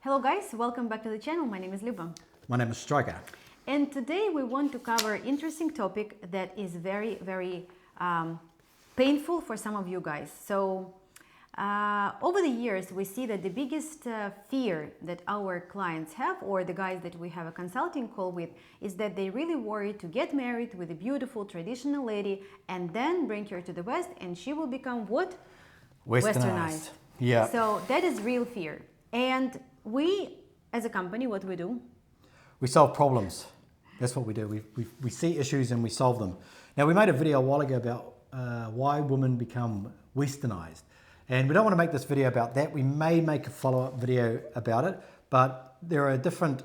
Hello guys, welcome back to the channel. My name is Luba. My name is Striker. And today we want to cover an interesting topic that is very painful for some of you guys. So over the years we see that the biggest fear that our clients have, or the guys that we have a consulting call with, is that they really worry to get married with a beautiful traditional lady and then bring her to the West and she will become what? Westernized. Yeah. So that is real fear. And we, as a company, what we do? We solve problems. That's what we do. We see issues and we solve them. Now, we made a video a while ago about why women become westernized. And we don't want to make this video about that. We may make a follow-up video about it, but there are different,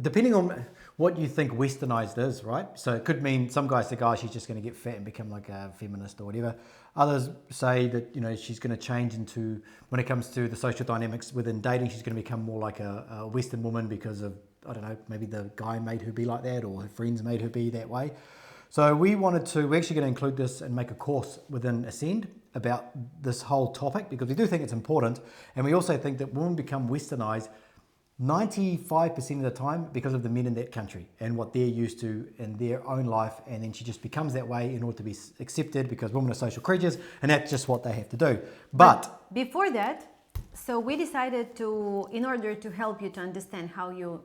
depending on what you think westernized is, right? So it could mean some guys think, oh, she's just going to get fat and become like a feminist or whatever. Others say that, you know, she's going to change into, when it comes to the social dynamics within dating, she's going to become more like a Western woman because of, I don't know, maybe the guy made her be like that or her friends made her be that way. So we're actually going to include this and make a course within Ascend about this whole topic because we do think it's important. And we also think that women become westernized 95% of the time because of the men in that country and what they're used to in their own life, and then she just becomes that way in order to be accepted because women are social creatures and that's just what they have to do. But before that, so we decided to, in order to help you to understand how you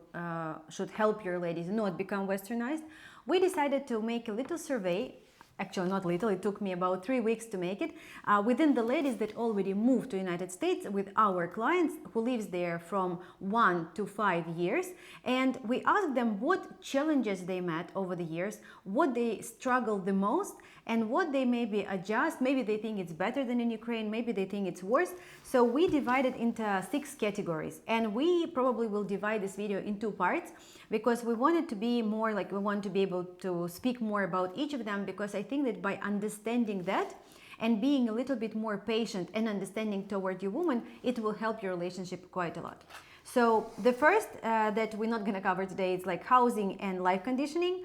should help your ladies not become westernized, we decided to make a little survey. Actually, not little, it took me about 3 weeks to make it, within the ladies that already moved to the United States with our clients who lives there from 1 to 5 years. And we asked them what challenges they met over the years, what they struggled the most, and what they maybe adjust. Maybe they think it's better than in Ukraine, maybe they think it's worse. So we divided into 6 categories, and we probably will divide this video in 2 parts because we want it to be more like, we want to be able to speak more about each of them, because I think that by understanding that and being a little bit more patient and understanding toward your woman, it will help your relationship quite a lot. So the first that we're not going to cover today is like housing and life conditioning,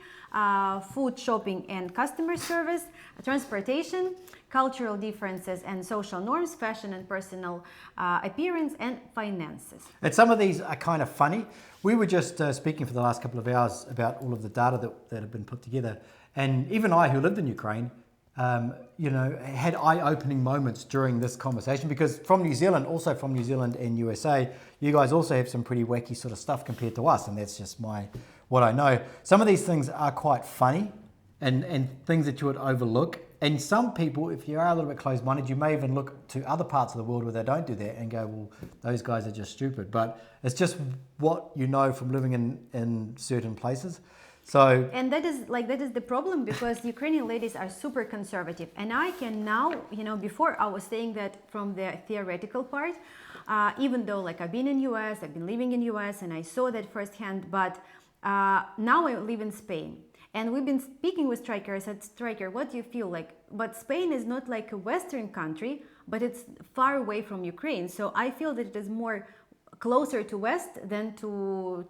food, shopping and customer service, transportation, cultural differences and social norms, fashion and personal appearance, and finances. And some of these are kind of funny. We were just speaking for the last couple of hours about all of the data that have been put together. And even I, who lived in Ukraine, you know, had eye-opening moments during this conversation, because from New Zealand, also from New Zealand and USA, you guys also have some pretty wacky sort of stuff compared to us, and that's just what I know. Some of these things are quite funny and things that you would overlook. And some people, if you are a little bit closed-minded, you may even look to other parts of the world where they don't do that and go, well, those guys are just stupid. But it's just what you know from living in certain places. So, and that is the problem, because Ukrainian ladies are super conservative, and I can now, you know, before I was saying that from the theoretical part, even though like I've been in US, I've been living in US and I saw that firsthand, but now I live in Spain. And we've been speaking with Striker. I said, Striker, what do you feel like? But Spain is not like a Western country, but it's far away from Ukraine. So I feel that it is more closer to West than to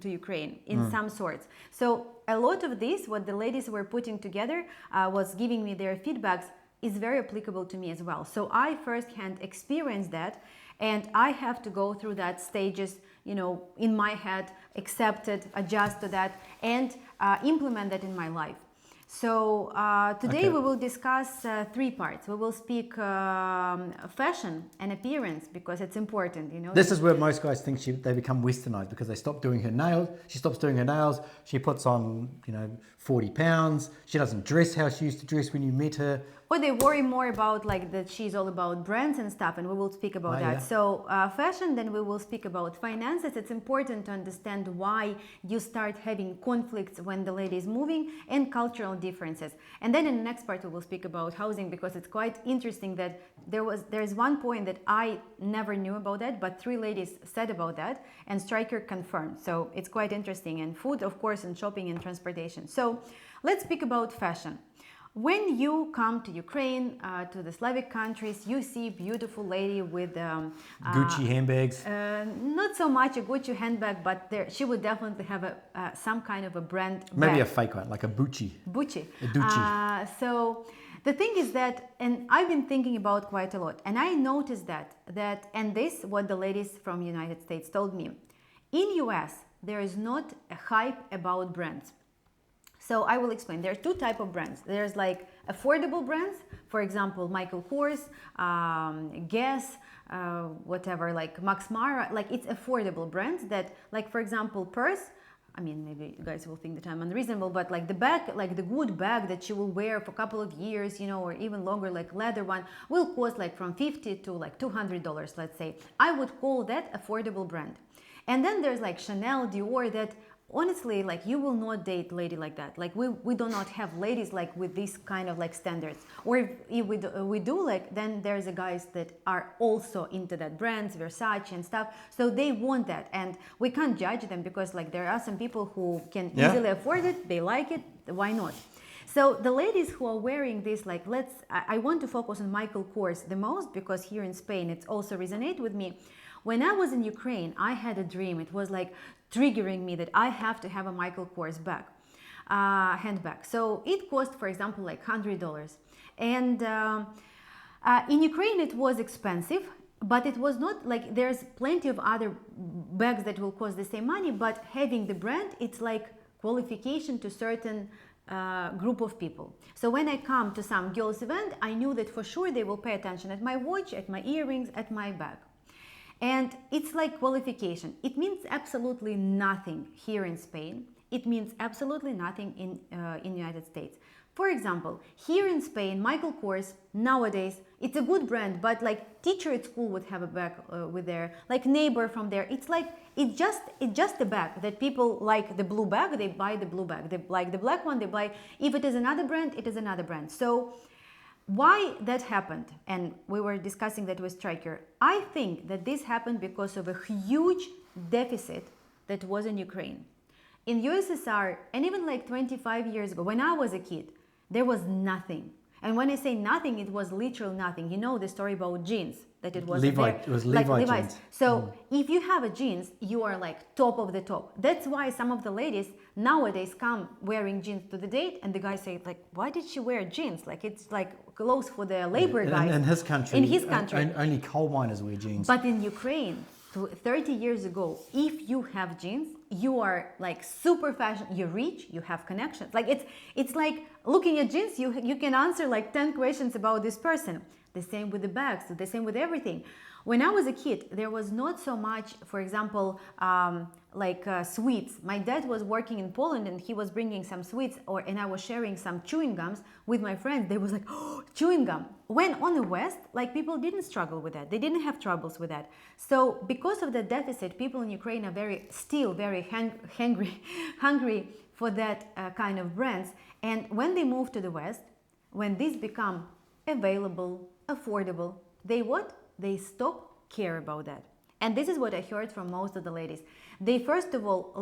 Ukraine in some sorts. So a lot of this, what the ladies were putting together, was giving me their feedbacks, is very applicable to me as well. So I firsthand experienced that, and I have to go through that stages, you know, in my head, accept it, adjust to that, and implement that in my life. So today we will discuss 3 parts. We will speak fashion and appearance, because it's important, you know. This is where most guys think they become westernized, because they stop doing her nails. She stops doing her nails. She puts on, you know, 40 pounds. She doesn't dress how she used to dress when you met her. Or they worry more about like that she's all about brands and stuff, and we will speak about that. Yeah. So fashion, then we will speak about finances. It's important to understand why you start having conflicts when the lady is moving, and cultural differences. And then in the next part we will speak about housing, because it's quite interesting that there's one point that I never knew about that, but 3 ladies said about that, and Striker confirmed. So it's quite interesting. And food, of course, and shopping and transportation. So let's speak about fashion. When you come to Ukraine, to the Slavic countries, you see beautiful lady with Gucci handbags. Not so much a Gucci handbag, but she would definitely have some kind of a brand Maybe bag. a fake one, like a Bucci. Bucci. A Ducci. So The thing is that, and I've been thinking about quite a lot, and I noticed and this what the ladies from United States told me. In US, there is not a hype about brands. So I will explain. There are two types of brands. There's like affordable brands, for example, Michael Kors, Guess, whatever, like Max Mara. Like it's affordable brands that, like for example, purse. I mean, maybe you guys will think that I'm unreasonable, but like the bag, like the good bag that you will wear for a couple of years, you know, or even longer, like leather one, will cost like from $50 to like $200, let's say. I would call that affordable brand. And then there's like Chanel, Dior, that honestly, like you will not date lady like that. Like we do not have ladies like with these kind of like standards. Or if we do, like, then there's a guys that are also into that brands, Versace and stuff. So they want that, and we can't judge them because like there are some people who can easily afford it. They like it. Why not? So the ladies who are wearing this, like I want to focus on Michael Kors the most because here in Spain it's also resonate with me. When I was in Ukraine, I had a dream. It was like triggering me that I have to have a Michael Kors bag, handbag. So it cost, for example, like $100. And in Ukraine, it was expensive, but it was not like there's plenty of other bags that will cost the same money, but having the brand, it's like qualification to certain group of people. So when I come to some girls event, I knew that for sure they will pay attention at my watch, at my earrings, at my bag. And it's like qualification. It means absolutely nothing here in Spain. It means absolutely nothing in United States. For example, here in Spain, Michael Kors, nowadays, it's a good brand, but like teacher at school would have a bag with their, like neighbor from there. It's like, it's just a bag that people like the blue bag, they buy the blue bag. They like the black one, they buy, if it is another brand, it is another brand. So why that happened, and we were discussing that with Striker, I think that this happened because of a huge deficit that was in Ukraine. In USSR, and even like 25 years ago, when I was a kid, there was nothing. And when I say nothing, it was literal nothing. You know the story about jeans, that it was Levi's jeans. So if you have a jeans, you are like top of the top. That's why some of the ladies nowadays come wearing jeans to the date, and the guys say like, why did she wear jeans? Like it's like clothes for the labor guys. In his country, only coal miners wear jeans. But in Ukraine, 30 years ago, if you have jeans, you are like super fashion, you're rich, you have connections. Like it's like looking at jeans, you can answer like 10 questions about this person. The same with the bags, the same with everything. When I was a kid, there was not so much, for example, sweets. My dad was working in Poland and he was bringing some sweets, and I was sharing some chewing gums with my friends. They was like, oh, chewing gum. When on the West, like people didn't struggle with that. They didn't have troubles with that. So because of the deficit, people in Ukraine are still very hungry for that kind of brands. And when they move to the West, when these become available, affordable, they stop care about that. And this is what I heard from most of the ladies. They first of all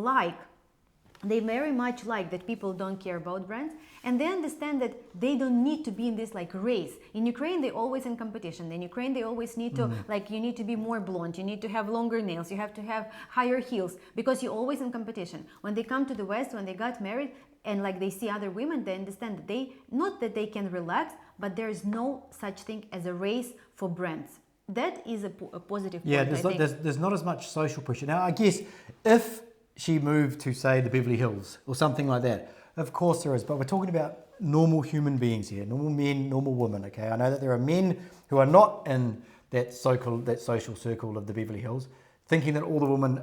they very much like that people don't care about brands, and they understand that they don't need to be in this like race. In Ukraine, they always in competition. In Ukraine, they always need to you need to be more blonde, you need to have longer nails, you have to have higher heels, because you're always in competition. When they come to the West, when they got married, and like they see other women, they understand that not that they can relax, but there is no such thing as a race for brands. That is a positive point. Yeah, there's not as much social pressure. Now, I guess if she moved to, say, the Beverly Hills or something like that, of course there is. But we're talking about normal human beings here, normal men, normal women, okay? I know that there are men who are not in that social circle of the Beverly Hills, thinking that all women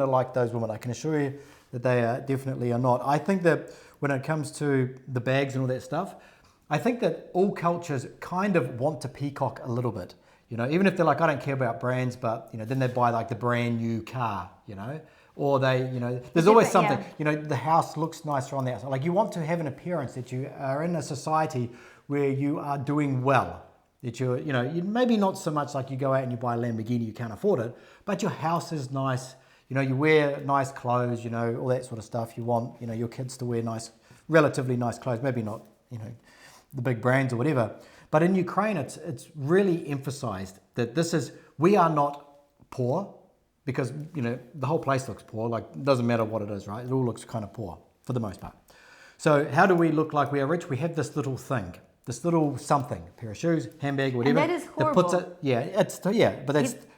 are like those women. I can assure you that they definitely are not. I think that when it comes to the bags and all that stuff, I think that all cultures kind of want to peacock a little bit, you know, even if they're like, I don't care about brands, but, you know, then they buy like the brand new car, you know, or they, you know, there's always something, you know, the house looks nicer on the outside. Like you want to have an appearance that you are in a society where you are doing well, that you're, you know, you maybe not so much like you go out and you buy a Lamborghini, you can't afford it, but your house is nice, you know, you wear nice clothes, you know, all that sort of stuff. You want, you know, your kids to wear relatively nice clothes, maybe not, you know, the big brands or whatever. But in Ukraine, it's really emphasized that we are not poor, because, you know, the whole place looks poor. Like, it doesn't matter what it is, right? It all looks kind of poor for the most part. So how do we look like we are rich? We have this little thing, this little something, pair of shoes, handbag, whatever. And that is horrible.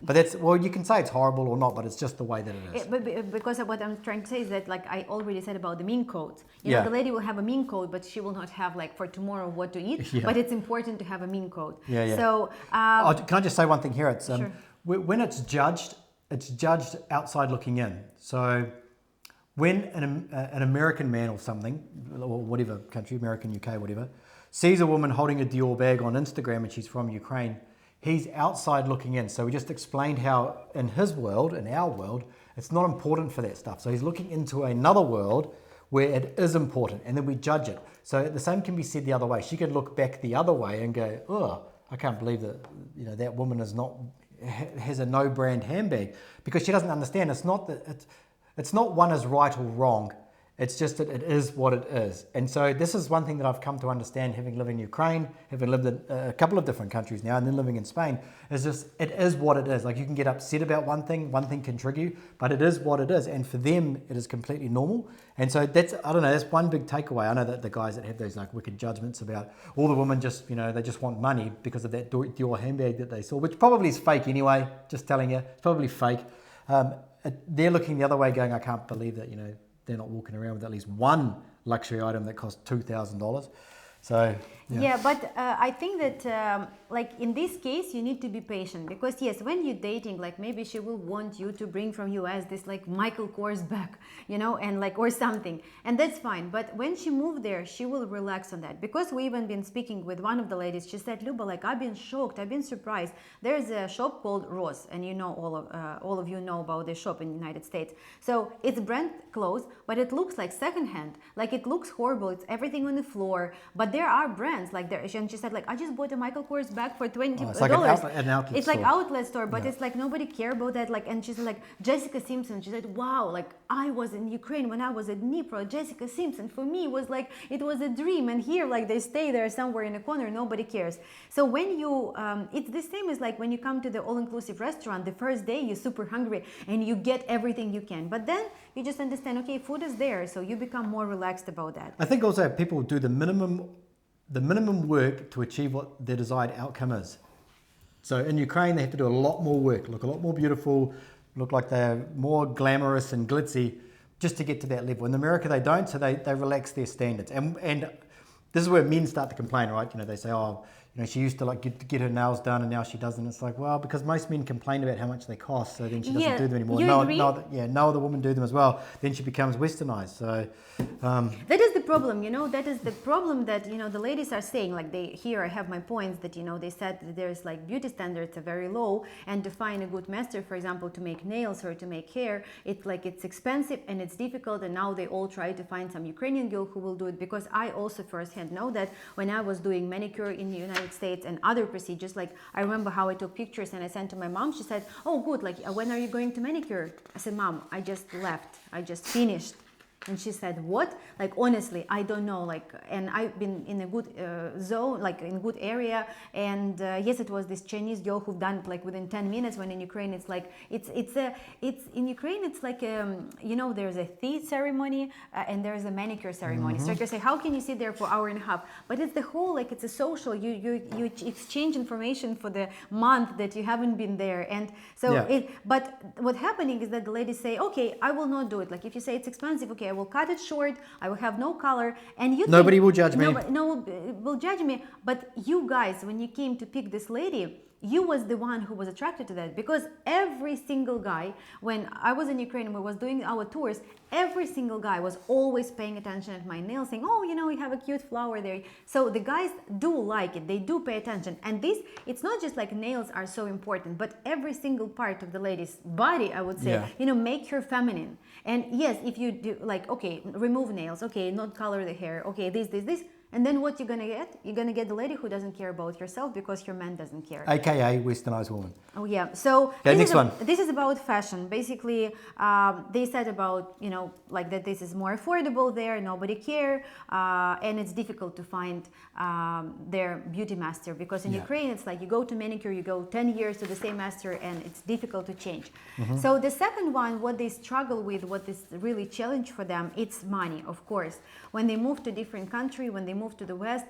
But that's well, you can say it's horrible or not, but it's just the way that it is. But because of what I'm trying to say is that, like I already said about the mink coat. You know, Yeah. the lady will have a mink coat, but she will not have like for tomorrow what to eat. Yeah. But it's important to have a mink coat. Yeah, yeah. So Can I just say one thing here? It's Sure. when it's judged outside looking in. So when an American man or something, or whatever country, American, UK, whatever, sees a woman holding a Dior bag on Instagram and she's from Ukraine, he's outside looking in. So we just explained how in his world, in our world, it's not important for that stuff. So he's looking into another world where it is important, and then we judge it. So the same can be said the other way. She could look back the other way and go, oh, I can't believe that, you know, that woman has a no brand handbag, because she doesn't understand. It's not one is right or wrong. It's just that it is what it is. And so this is one thing that I've come to understand, having lived in Ukraine, having lived in a couple of different countries now, and then living in Spain, is just, it is what it is. Like, you can get upset about one thing can trigger you, but it is what it is. And for them, it is completely normal. And so that's, I don't know, that's one big takeaway. I know that the guys that have those like wicked judgments about all the women just, you know, they just want money because of that Dior handbag that they saw, which probably is fake anyway, just telling you, it's probably fake. They're looking the other way going, I can't believe that, you know, they're not walking around with at least one luxury item that costs $2,000. So yeah, but I think that like in this case you need to be patient, because yes, when you're dating, like maybe she will want you to bring from US this like Michael Kors bag, you know, and like or something, and that's fine. But when she moved there, she will relax on that, because we even been speaking with one of the ladies. She said, Luba, like I've been shocked, I've been surprised. There's a shop called Ross, and you know, all of you know about this shop in the United States. So it's brand clothes, but it looks like secondhand. Like it looks horrible. It's everything on the floor, but there are brands like there. And she said, like, I just bought a Michael Kors bag for $20. It's like an outlet It's store. like outlet store, but Yeah. it's like nobody care about that. Like, and she's like, Jessica Simpson. She said, wow, like I was in Ukraine when I was at Dnipro. Jessica Simpson for me was like, it was a dream. And here, like they stay there somewhere in a corner, nobody cares. So when you, it's the same as like when you come to the all-inclusive restaurant, the first day you're super hungry and you get everything you can. But then you just understand, okay, food is there. So you become more relaxed about that. I think also people do the minimum work to achieve what their desired outcome is. So in Ukraine, they have to do a lot more work, look a lot more beautiful, look like they're more glamorous and glitzy just to get to that level. In America, they don't, so they relax their standards. And this is where men start to complain, right? You know, they say, oh, you know, she used to like get her nails done and now she doesn't. It's like, well, because most men complain about how much they cost, so then she doesn't do them anymore. You agree? No other women do them as well. Then she becomes westernized. So that is the problem, you know, that is the problem that, you know, the ladies are saying, like here I have my points that, you know, they said that there's like beauty standards are very low, and to find a good master, for example, to make nails or to make hair, it's like it's expensive and it's difficult, and now they all try to find some Ukrainian girl who will do it, because I also firsthand know that when I was doing manicure in the United States and other procedures, like I remember how I took pictures and I sent to my mom. She said, oh good, like when are you going to manicure? I said, Mom, I just left, I just finished. And she said, what? Like, honestly, I don't know. Like, and I've been in a good zone, like in good area. And yes, it was this Chinese girl who done it like within 10 minutes, when in Ukraine, it's like, it's in Ukraine, it's like, you know, there's a tea ceremony and there's a manicure ceremony. So you can say, how can you sit there for an hour and a half? But it's the whole, like, it's a social, you exchange information for the month that you haven't been there. And so but what's happening is that the ladies say, okay, I will not do it. Like if you say it's expensive, okay, I will cut it short, I will have no color, and nobody will judge me. No will judge me. But you guys, when you came to pick this lady, you was the one who was attracted to that, because every single guy, when I was in Ukraine and we was doing our tours, every single guy was always paying attention at my nails, saying, oh, you know, you have a cute flower there. So the guys do like it, they do pay attention. And this, it's not just like nails are so important, but every single part of the lady's body, I would say, you know, make her feminine. And yes, if you do like, okay, remove nails, okay, not color the hair, okay, this, And then what you're gonna get? You're gonna get the lady who doesn't care about herself because her man doesn't care. AKA westernized woman. Oh yeah. So Okay, next one. This is about fashion. Basically, they said about like that this is more affordable there. Nobody care, and it's difficult to find their beauty master because in Ukraine it's like you go to manicure, you go 10 years to the same master, and it's difficult to change. So the second one, what they struggle with, what is really challenge for them, it's money, of course. When they move to different country, when they move to the West,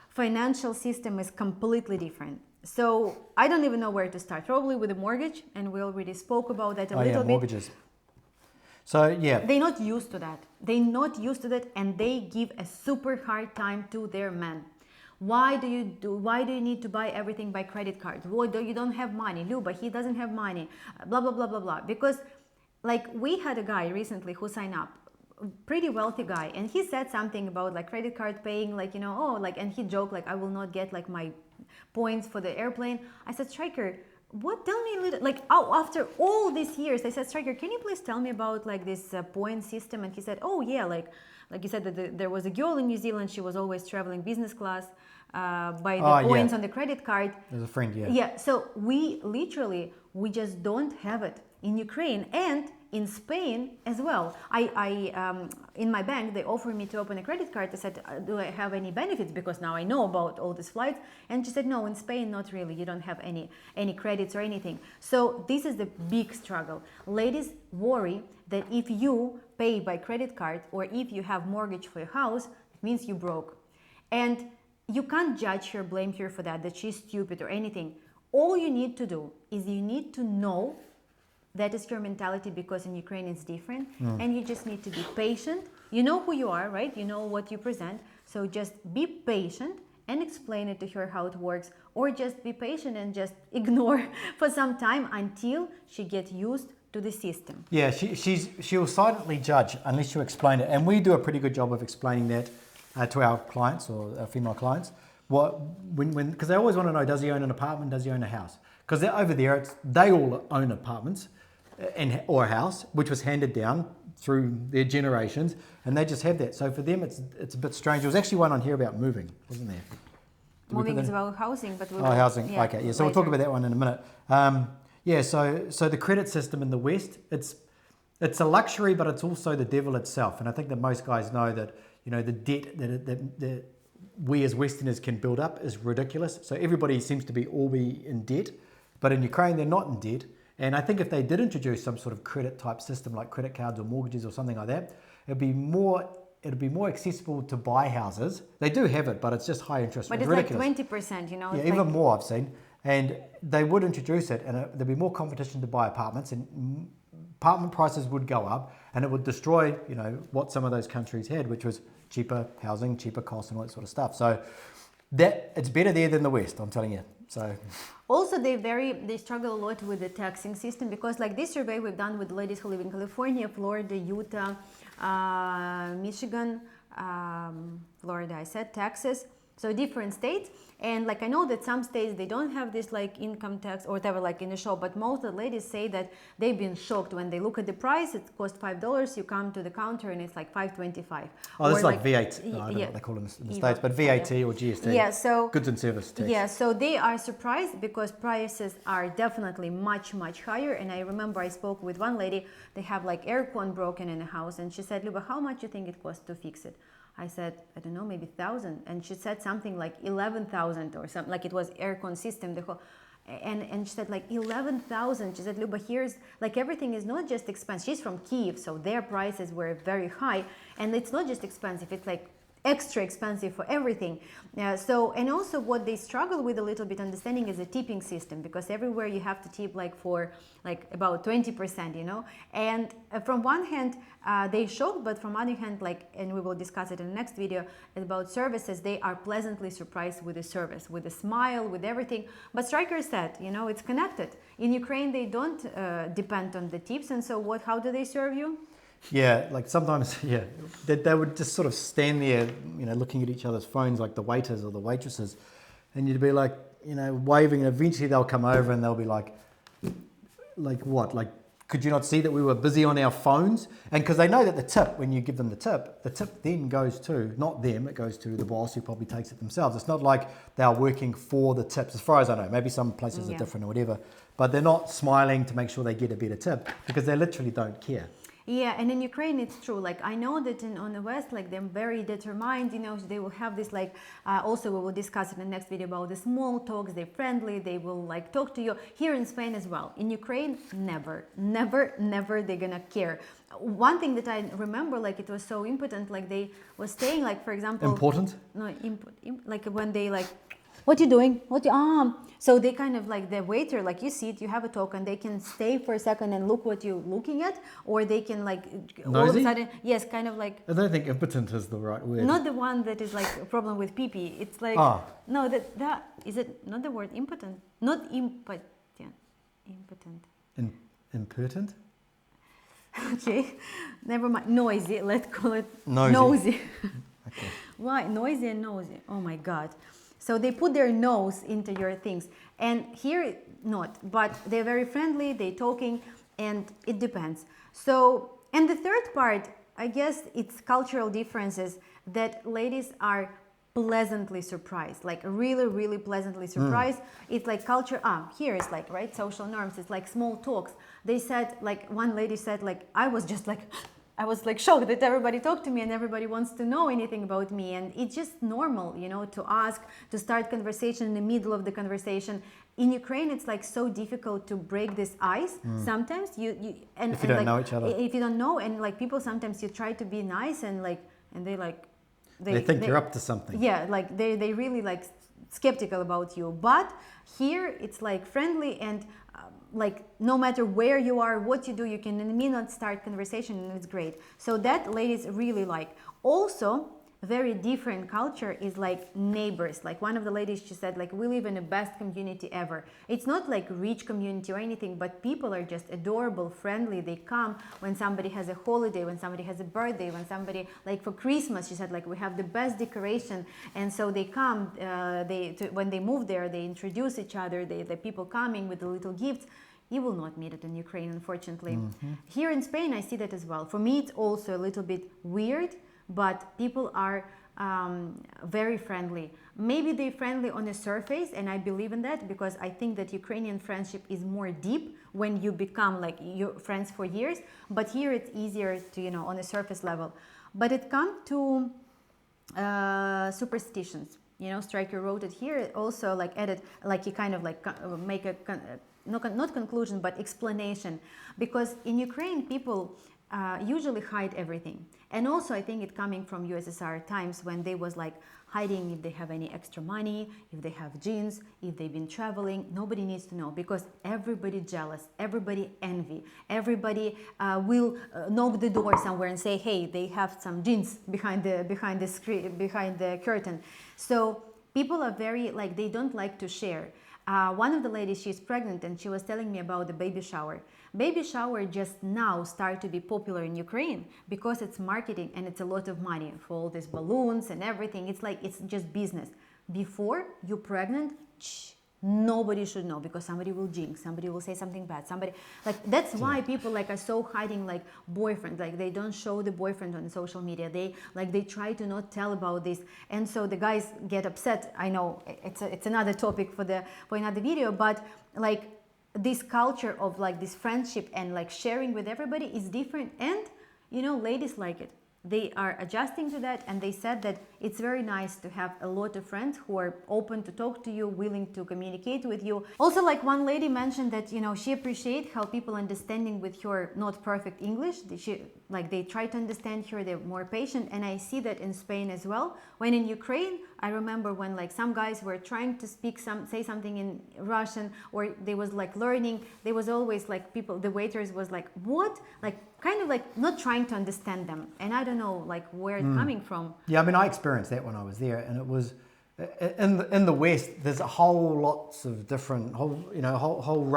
financial system is completely different. So I don't even know where to start. Probably with a mortgage, and we already spoke about that a little bit. Mortgages. So yeah. They're not used to that. They're not used to that, and they give a super hard time to their men. Why do you need to buy everything by credit card? Why do you don't have money? Luba, he doesn't have money. Blah blah blah blah blah. Because like we had a guy recently who signed up, pretty wealthy guy, and he said something about like credit card paying, like and he joked like I will not get like my points for the airplane. I said, Striker, what? Tell me a little, like, after all these years, I said, Striker, can you please tell me about like this point system? And he said, oh yeah, like you said that there was a girl in New Zealand, she was always traveling business class by the points on the credit card. There's a friend, yeah. Yeah, so we just don't have it in Ukraine and in Spain as well. I in my bank, they offered me to open a credit card. I said, do I have any benefits? Because now I know about all these flights. And she said, no, in Spain, not really. You don't have any credits or anything. So this is the big struggle. Ladies worry that if you pay by credit card or if you have mortgage for your house, it means you broke. And you can't judge her, blame her for that she's stupid or anything. All you need to do is you need to know that is your mentality, because in Ukraine it's different, and you just need to be patient. You know who you are, right? You know what you present. So just be patient and explain it to her how it works, or just be patient and just ignore for some time until she gets used to the system. Yeah, she'll silently judge unless you explain it, and we do a pretty good job of explaining that to our clients or our female clients. Because they always want to know, does he own an apartment? Does he own a house? Because over there, they all own apartments or a house, which was handed down through their generations, and they just have that. So for them, it's a bit strange. There was actually one on here about moving, wasn't there? Moving is about housing, but housing. Yeah, okay, yeah. So we'll talk about that one in a minute. So the credit system in the West, it's a luxury, but it's also the devil itself. And I think that most guys know that the debt that we as Westerners can build up is ridiculous. So everybody seems to be in debt, but in Ukraine they're not in debt. And I think if they did introduce some sort of credit type system like credit cards or mortgages or something like that, it'd be more accessible to buy houses. They do have it, but it's just high interest. But it's ridiculous. Like 20%, Yeah, even more I've seen. And they would introduce it, and there'd be more competition to buy apartments, and apartment prices would go up, and it would destroy, what some of those countries had, which was cheaper housing, cheaper costs, and all that sort of stuff. So that it's better there than the West, I'm telling you. So also they struggle a lot with the taxing system, because like this survey we've done with ladies who live in California, Florida, Utah, Michigan, Florida, I said, Texas, so different states. And like I know that some states they don't have this like income tax or whatever like in the show, but most of the ladies say that they've been shocked when they look at the price. It costs $5. You come to the counter and it's like $5.25. Oh, this is like VAT. No, I don't know what they call them in the States, but VAT or GST. Yeah, so goods and service tax. Yeah, so they are surprised because prices are definitely much higher. And I remember I spoke with one lady. They have like aircon broken in the house, and she said, Luba, how much do you think it costs to fix it? I said, I don't know, maybe 1,000. And she said something like 11,000 or something, like it was aircon system, the whole, and she said like 11,000. She said, Luba, here's like everything is not just expensive. She's from Kyiv, so their prices were very high, and it's not just expensive, it's like extra expensive for everything. And also what they struggle with a little bit understanding is a tipping system, because everywhere you have to tip like for like about 20%, and from one hand they shock, but from other hand, like, and we will discuss it in the next video about services, they are pleasantly surprised with the service, with a smile, with everything. But Striker said, it's connected. In Ukraine they don't depend on the tips, and so how do they serve you? Yeah, like sometimes, they would just sort of stand there, looking at each other's phones, like the waiters or the waitresses, and you'd be like, waving, and eventually they'll come over and they'll be like what, like Could you not see that we were busy on our phones? And because they know that the tip, when you give them the tip then goes to, not them, it goes to the boss who probably takes it themselves. It's not like they're working for the tips, as far as I know. Maybe some places are different or whatever, but they're not smiling to make sure they get a better tip because they literally don't care. Yeah, and in Ukraine it's true. Like I know that on the West, like they're very determined. You know, they will have this like. Also, we will discuss in the next video about the small talks. They're friendly. They will like talk to you. Here in Spain as well. In Ukraine, never, never, never. They're gonna care. One thing that I remember, like it was so important. Like they was staying, like for example. Important? No, like when they like. What you doing? What you So they kind of like the waiter, like you see it, you have a token, they can stay for a second and look what you're looking at, or they can like all of a sudden, yes, kind of like. I don't think impotent is the right word. Not the one that is like a problem with pee-pee. It's like no, that is it. Not the word impotent. Not impotent. Impotent. Impertinent. Okay, never mind. Noisy. Let's call it nosy. Okay. Why noisy and nosy? Oh my God. So they put their nose into your things, and here not, but they're very friendly, they're talking, and it depends. So, and the third part, I guess it's cultural differences that ladies are pleasantly surprised, like really, really pleasantly surprised. It's like culture, here is like, right, social norms, it's like small talks. They said, like one lady said, like, I was like shocked that everybody talked to me and everybody wants to know anything about me, and it's just normal, you know, to ask, to start conversation in the middle of the conversation. In Ukraine, it's like so difficult to break this ice. Sometimes if you don't know each other, if you don't know, and like people sometimes you try to be nice and like, and they think you're up to something. Yeah, like they really like skeptical about you. But here it's like friendly and. Like no matter where you are, what you do, you can in a minute start conversation, and it's great. So that ladies really like. Also, very different culture is like neighbors. Like one of the ladies, she said, like we live in the best community ever. It's not like rich community or anything, but people are just adorable, friendly. They come when somebody has a holiday, when somebody has a birthday, when somebody like for Christmas, she said, like we have the best decoration, and so they come. When they move there, they introduce each other. The people coming with the little gifts. You will not meet it in Ukraine, unfortunately. Here in Spain, I see that as well. For me, it's also a little bit weird, but people are very friendly. Maybe they're friendly on the surface, and I believe in that because I think that Ukrainian friendship is more deep when you become like your friends for years. But here it's easier to, you know, on the surface level. But it comes to superstitions. You know, Stryker wrote it here. Also, like edit, like he kind of like make a not conclusion, but explanation, because in Ukraine people usually hide everything. And also I think it coming from USSR times when they was like hiding if they have any extra money, if they have jeans, if they've been traveling. Nobody needs to know because everybody jealous, everybody envy, everybody will knock the door somewhere and say, hey, they have some jeans behind the screen, behind the curtain. So people are very like, they don't like to share. One of the ladies, she's pregnant, and she was telling me about the baby shower. Baby shower just now start to be popular in Ukraine because it's marketing and it's a lot of money for all these balloons and everything. It's like, it's just business. Before you're pregnant, nobody should know because somebody will jinx, somebody will say something bad, somebody like, that's why people like are so hiding like boyfriend, like they don't show the boyfriend on social media, they try to not tell about this, and so the guys get upset. I know it's another topic for another video, but like this culture of like this friendship and like sharing with everybody is different, and you know, ladies like it. They are adjusting to that, and they said that it's very nice to have a lot of friends who are open to talk to you, willing to communicate with you. Also, like one lady mentioned that, you know, she appreciates how people understanding with her not perfect English. They try to understand her, they're more patient, and I see that in Spain as well. When in Ukraine, I remember when like some guys were trying to say something in Russian, or they was like learning, there was always like people, the waiters was like, what? Like kind of like not trying to understand them, and I don't know like where it's coming from. Yeah, I mean, I experienced that when I was there, and it was in the West. There's a whole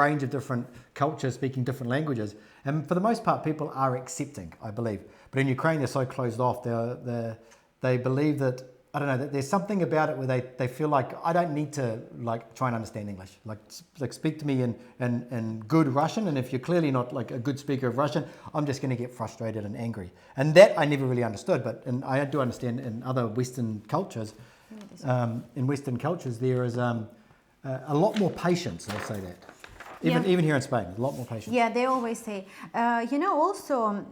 range of different cultures speaking different languages, and for the most part, people are accepting, I believe. But in Ukraine, they're so closed off. They believe that I don't know, there's something about it where they feel like I don't need to like try and understand English. Like speak to me in good Russian, and if you're clearly not like a good speaker of Russian, I'm just going to get frustrated and angry. And that I never really understood, but I do understand in other Western cultures. In Western cultures, there is a lot more patience. I'll say that. Even here in Spain, a lot more patience. Yeah, they always say. Also.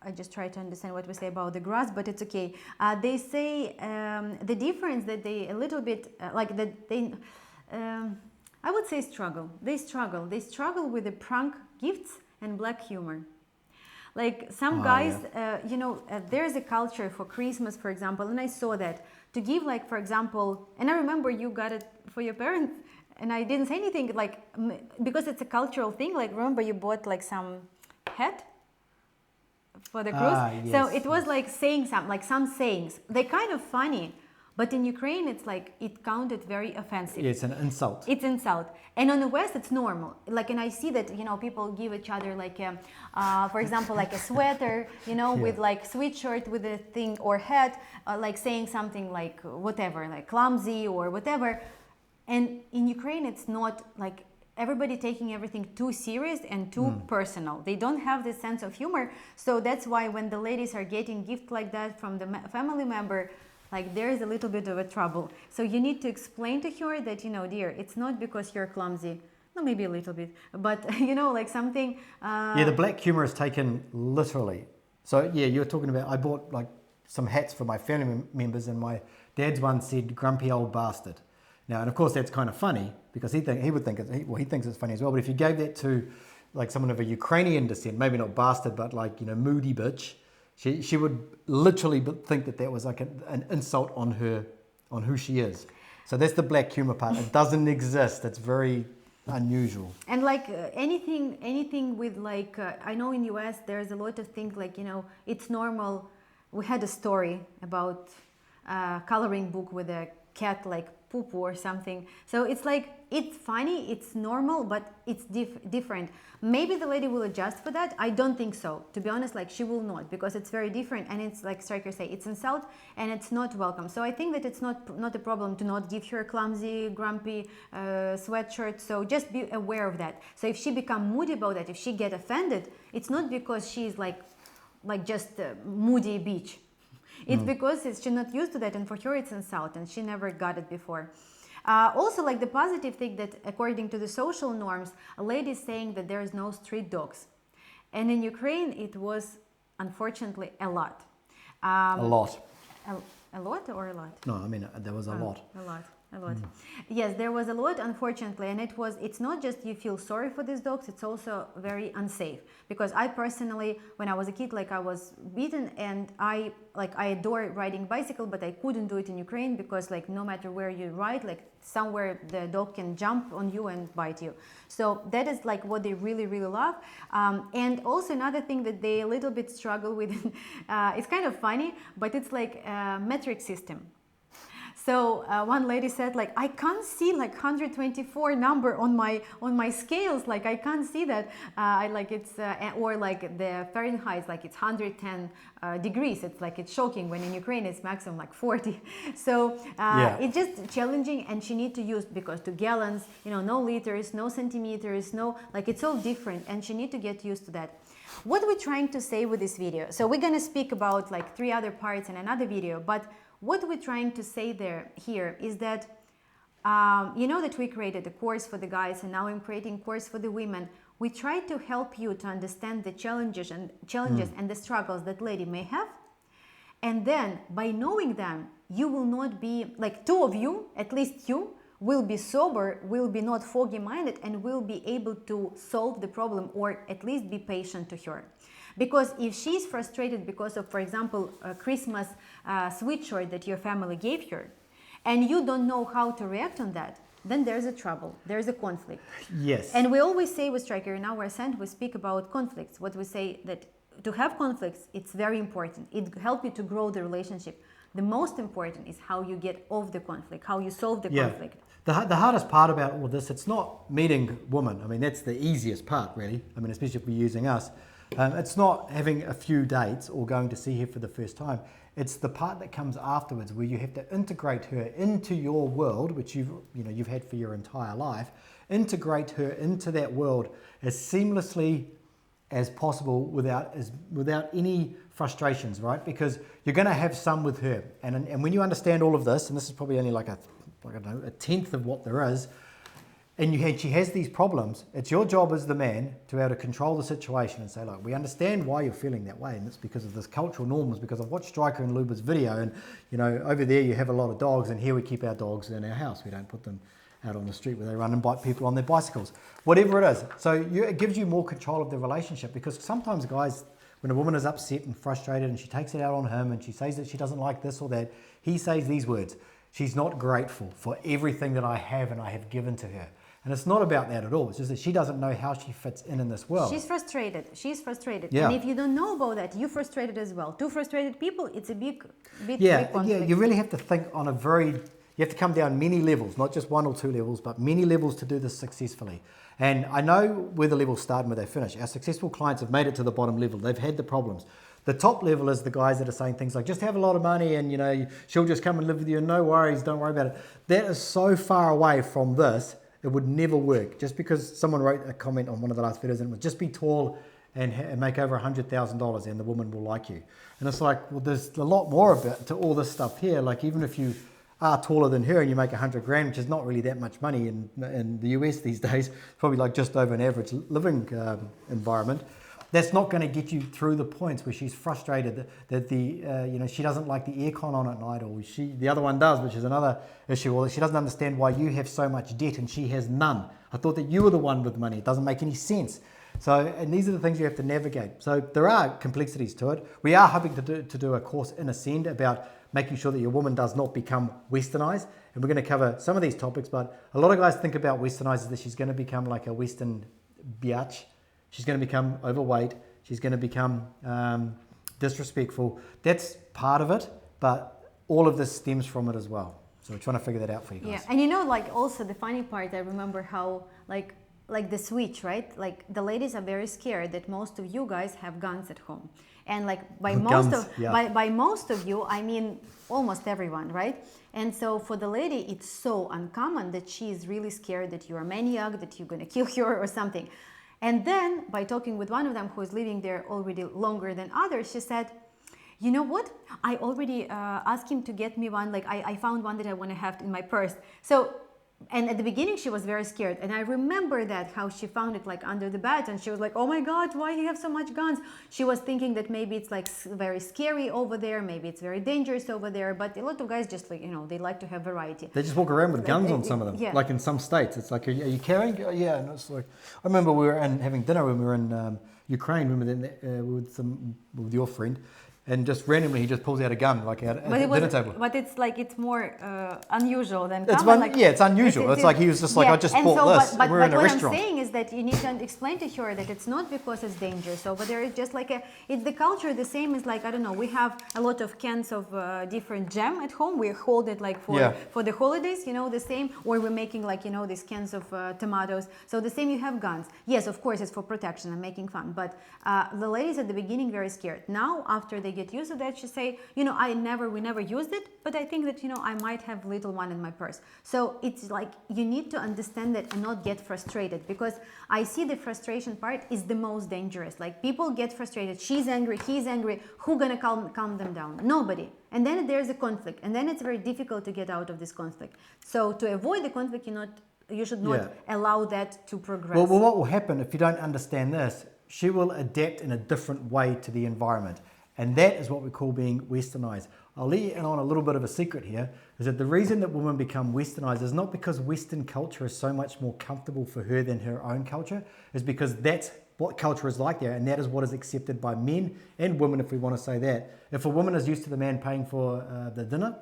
I just try to understand what we say about the grass, but it's okay. They say the difference that they a little bit like that they, I would say struggle. They struggle with the prank gifts and black humor. Like some guys, there's a culture for Christmas, for example, and I saw that to give, like, for example, and I remember you got it for your parents, and I didn't say anything, like, because it's a cultural thing. Like, remember you bought like some hat for the cruise, yes, so it was like saying some sayings. They're kind of funny, but in Ukraine it's like it counted very offensive. Yeah, it's an insult. It's insult, and on the West it's normal. Like, and I see that people give each other like for example, like a sweater, with like sweatshirt with a thing or hat, like saying something like whatever, like clumsy or whatever. And in Ukraine it's not like everybody taking everything too serious and too personal. They don't have this sense of humor. So that's why when the ladies are getting gift like that from the family member, like there is a little bit of a trouble. So you need to explain to her that, dear, it's not because you're clumsy. No, maybe a little bit, but like something. Yeah, the black humor is taken literally. So yeah, you're talking about, I bought like some hats for my family members, and my dad's one said grumpy old bastard. Now, and of course that's kind of funny because he thinks it's funny as well. But if you gave that to like someone of a Ukrainian descent, maybe not bastard, but like, moody bitch, she would literally think that was like an insult on who she is. So that's the black humor part. It doesn't exist. It's very unusual. And like anything with like, I know in US there's a lot of things like, it's normal. We had a story about a coloring book with a cat like poo-poo or something. So it's like, it's funny, it's normal, but it's different. Maybe the lady will adjust for that. I don't think so. To be honest, like she will not, because it's very different, and it's like Striker say, it's insult and it's not welcome. So I think that it's not a problem to not give her a clumsy, grumpy sweatshirt. So just be aware of that. So if she become moody about that, if she get offended, it's not because she's like just a moody bitch. It's because she's not used to that, and for her it's insult, and she never got it before. Also, like the positive thing that according to the social norms, a lady is saying that there is no street dogs. And in Ukraine, it was unfortunately a lot. A lot. A lot or a lot? No, I mean, there was a lot. A lot. Yes, there was a lot, unfortunately, and it's not just you feel sorry for these dogs, it's also very unsafe. Because I personally, when I was a kid, like I was beaten, and I adore riding bicycle, but I couldn't do it in Ukraine because like no matter where you ride, like somewhere the dog can jump on you and bite you. So that is like what they really, really love. And also another thing that they a little bit struggle with, it's kind of funny, but it's like a metric system. So one lady said, like, I can't see like 124 number on my scales, like I can't see that. Or like the Fahrenheit, like it's 110 degrees. It's like it's shocking when in Ukraine it's maximum like 40. So it's just challenging, and she need to use, because to gallons, no liters, no centimeters, no, like it's all different, and she need to get used to that. What we're trying to say with this video, so we're gonna speak about like 3 other parts in another video, but what we're trying to say here is that, that we created a course for the guys, and now I'm creating a course for the women. We try to help you to understand the challenges and the struggles that lady may have. And then by knowing them, you will not be, like 2 of you, at least you, will be sober, will be not foggy minded, and will be able to solve the problem, or at least be patient to her. Because if she's frustrated because of, for example, a Christmas sweatshirt that your family gave her, and you don't know how to react on that, then there's a trouble, there's a conflict. Yes. And we always say with Striker, in our ascent, we speak about conflicts. What we say that to have conflicts, it's very important. It helps you to grow the relationship. The most important is how you get off the conflict, how you solve the conflict. The hardest part about all this, it's not meeting women. I mean, that's the easiest part, really. I mean, especially if we're using us. It's not having a few dates or going to see her for the first time. It's the part that comes afterwards where you have to integrate her into your world, which you've had for your entire life. Integrate her into that world as seamlessly as possible without any frustrations, right? Because you're going to have some with her, and when you understand all of this, and this is probably only like I don't know, a tenth of what there is, and she has these problems, it's your job as the man to be able to control the situation and say, look, we understand why you're feeling that way, and it's because of this cultural norms, because I've watched Striker and Luba's video, and over there you have a lot of dogs, and here we keep our dogs in our house. We don't put them out on the street where they run and bite people on their bicycles, whatever it is. So it gives you more control of the relationship, because sometimes guys, when a woman is upset and frustrated and she takes it out on him and she says that she doesn't like this or that, he says these words: she's not grateful for everything that I have and I have given to her. And it's not about that at all. It's just that she doesn't know how she fits in this world. She's frustrated. Yeah. And if you don't know about that, you're frustrated as well. Two frustrated people, it's a big conflict. Yeah, you really have to think on you have to come down many levels, not just 1 or 2 levels, but many levels to do this successfully. And I know where the levels start and where they finish. Our successful clients have made it to the bottom level. They've had the problems. The top level is the guys that are saying things like, just have a lot of money and she'll just come and live with you and no worries, don't worry about it. That is so far away from this, it would never work. Just because someone wrote a comment on one of the last videos and it was just be tall and make over $100,000 and the woman will like you. And it's like, well, there's a lot more of it to all this stuff here. Like, even if you are taller than her and you make 100 grand, which is not really that much money in the US these days, probably like just over an average living environment, that's not going to get you through the points where she's frustrated that she doesn't like the aircon on at night, or the other one does, which is another issue, or she doesn't understand why you have so much debt and she has none. I thought that you were the one with money. It doesn't make any sense. So, and these are the things you have to navigate. So there are complexities to it. We are hoping to do a course in Ascend about making sure that your woman does not become westernized. And we're going to cover some of these topics, but a lot of guys think about westernized as that she's going to become like a Western biatch. She's going to become overweight. She's going to become disrespectful. That's part of it, but all of this stems from it as well. So we're trying to figure that out for you guys. Yeah, and also the funny part, I remember how like the switch, right? Like the ladies are very scared that most of you guys have guns at home. And like by most of you, I mean almost everyone, right? And so for the lady, it's so uncommon that she is really scared that you're a maniac, that you're going to kill her or something. And then by talking with one of them who is living there already longer than others, she said, you know what? I already asked him to get me one. Like I found one that I want to have in my purse. So, and at the beginning she was very scared. And I remember that how she found it like under the bed and she was like, oh my God, why do you have so much guns? She was thinking that maybe it's like very scary over there. Maybe it's very dangerous over there. But a lot of guys just like, they like to have variety. They just walk around with guns on some of them. Yeah. Like in some states, it's like, are you carrying? Yeah. And it's like, I remember we were having dinner when we were in Ukraine. Remember with your friend. And just randomly, he just pulls out a gun, like at the dinner table. But it's like, it's more unusual than it's common. it's unusual. It's like he was just like, I just bought this. But we're in a what restaurant. I'm saying is that you need to explain to her that it's not because it's dangerous over there. It's just like it's the culture. The same is like, I don't know, we have a lot of cans of different jam at home. We hold it like for the holidays, the same. Or we're making like, these cans of tomatoes. So the same, you have guns. Yes, of course, it's for protection. I'm making fun. But the ladies at the beginning very scared. Now, after they get used to that, she say, we never used it, but I think that, I might have little one in my purse. So it's like, you need to understand that and not get frustrated, because I see the frustration part is the most dangerous. Like, people get frustrated. She's angry, he's angry. Who's gonna calm them down? Nobody. And then there's a conflict, and then it's very difficult to get out of this conflict. So to avoid the conflict, you should not allow that to progress. Well, what will happen if you don't understand this? She will adapt in a different way to the environment. And that is what we call being westernized. I'll let you in on a little bit of a secret here, is that the reason that women become westernized is not because Western culture is so much more comfortable for her than her own culture, is because that's what culture is like there, and that is what is accepted by men and women, if we want to say that. If a woman is used to the man paying for the dinner,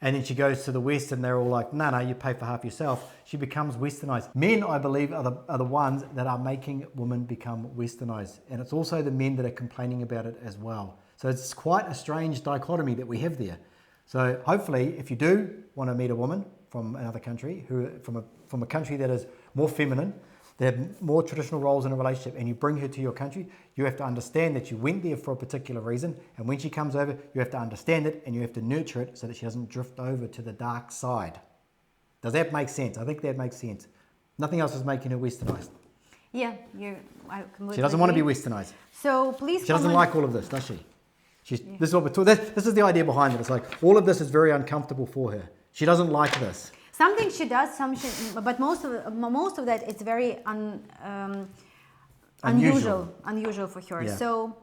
and then she goes to the West and they're all like, no, you pay for half yourself, she becomes westernized. Men, I believe, are the ones that are making women become westernized. And it's also the men that are complaining about it as well. So it's quite a strange dichotomy that we have there. So hopefully, if you do want to meet a woman from another country, from a country that is more feminine, they have more traditional roles in a relationship, and you bring her to your country, you have to understand that you went there for a particular reason, and when she comes over, you have to understand it and you have to nurture it so that she doesn't drift over to the dark side. Does that make sense? I think that makes sense. Nothing else is making her westernized. Yeah, I completely She doesn't want to be agree. westernized. So please She doesn't comment. like all of this, does she? This is what we're talking. This is the idea behind it. It's like all of this is very uncomfortable for her. She doesn't like this. Something she does, but most of that it's very unusual for her. Yeah. So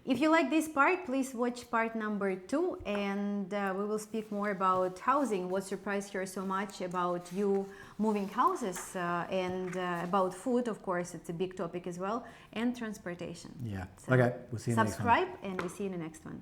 if you like this part, please watch part number 2, and we will speak more about housing, what surprised her so much about you moving houses, and about food, of course, it's a big topic as well, and transportation. Yeah. So Okay, we'll see you next time. subscribe, and we'll see you in the next one.